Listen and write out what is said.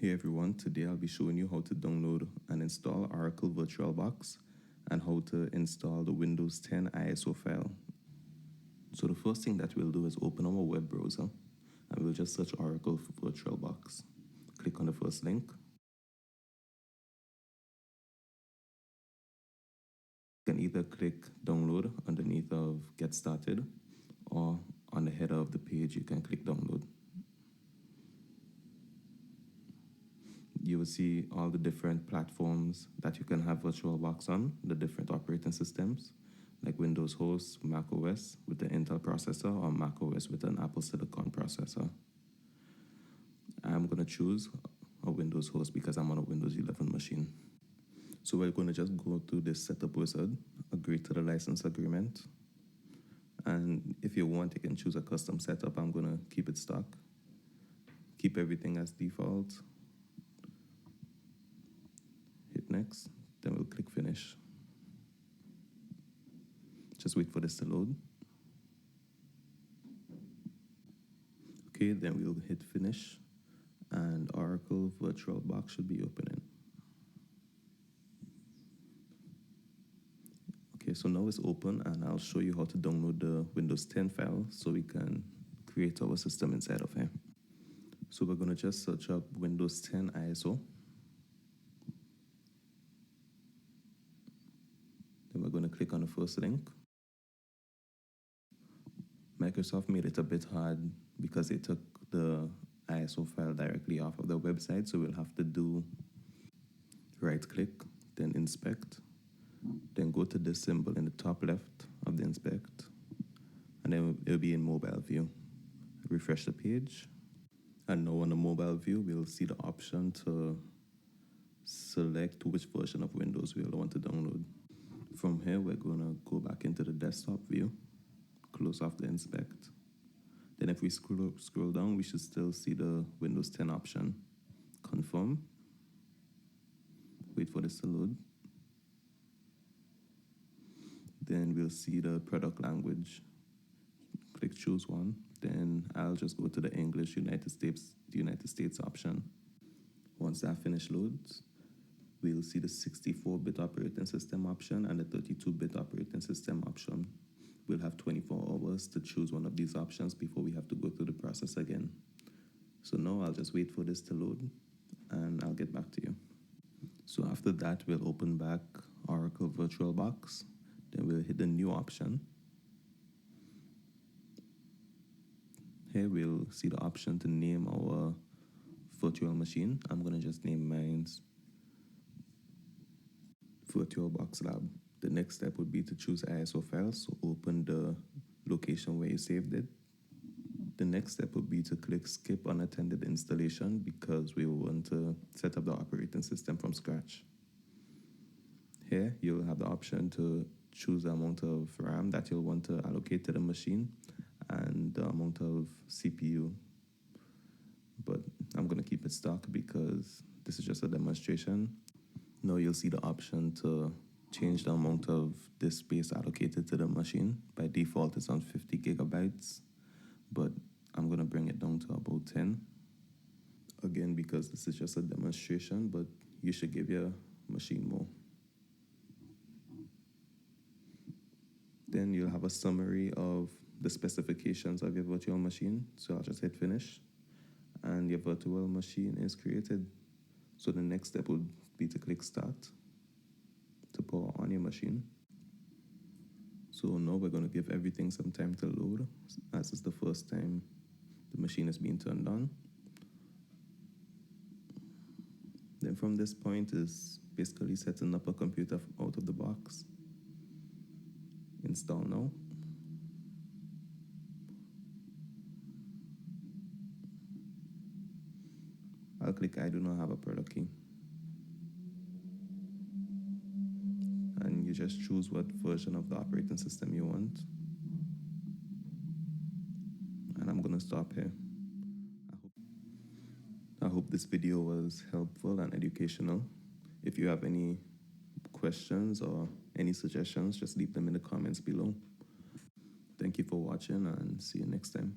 Hey everyone, today I'll be showing you how to download and install Oracle VirtualBox and how to install the Windows 10 ISO file. So the first thing that we'll do is open our web browser and we'll just search Oracle for VirtualBox. Click on the first link. You can either click download underneath of get started, or on the header of the page you can click download. You will see all the different platforms that you can have VirtualBox on, the different operating systems, like Windows host, Mac OS with the Intel processor, or Mac OS with an Apple Silicon processor. I'm going to choose a Windows host because I'm on a Windows 11 machine. So we're going to just go through this setup wizard, agree to the license agreement. And if you want, you can choose a custom setup. I'm going to keep it stock. Keep everything as default. Hit next, then we'll click finish. Just wait for this to load. Okay, then we'll hit finish and Oracle VirtualBox should be opening. Okay, so now it's open and I'll show you how to download the Windows 10 file so we can create our system inside of here. So we're going to just search up Windows 10 ISO. Then we're going to click on the first link. Microsoft made it a bit hard because they took the ISO file directly off of the website, so we'll have to do right click, then inspect, then go to this symbol in the top left of the inspect, and then it'll be in mobile view. Refresh the page, and now on the mobile view we'll see the option to select which version of Windows we'll want to download. From here we're going to go back into the desktop view, close off the inspect. Then if we scroll down, we should still see the Windows 10 option. Confirm. Wait for this to load. Then we'll see the product language. Click choose one. Then I'll just go to the English United States option. Once that finish loads, we'll see the 64-bit operating system option and the 32-bit operating system option. We'll have 24 hours to choose one of these options before we have to go through the process again. So now I'll just wait for this to load and I'll get back to you. So after that, we'll open back Oracle VirtualBox. Then we'll hit the new option. Here we'll see the option to name our virtual machine. I'm going to just name mine VirtualBox Lab. The next step would be to choose ISO files, so open the location where you saved it. The next step would be to click skip unattended installation because we want to set up the operating system from scratch. Here you'll have the option to choose the amount of RAM that you'll want to allocate to the machine and the amount of CPU. But I'm going to keep it stock because this is just a demonstration. Now you'll see the option to change the amount of disk space allocated to the machine. By default, it's on 50 gigabytes, but I'm going to bring it down to about 10. Again, because this is just a demonstration, but you should give your machine more. Then you'll have a summary of the specifications of your virtual machine. So I'll just hit finish, and your virtual machine is created. So the next step would be to click start to power on your machine. So now we're going to give everything some time to load, as it's the first time the machine is being turned on. Then from this point is basically setting up a computer out of the box. Install now. I'll click I do not have a product key. And you just choose what version of the operating system you want. And I'm going to stop here. I hope this video was helpful and educational. If you have any questions or any suggestions, just leave them in the comments below. Thank you for watching and see you next time.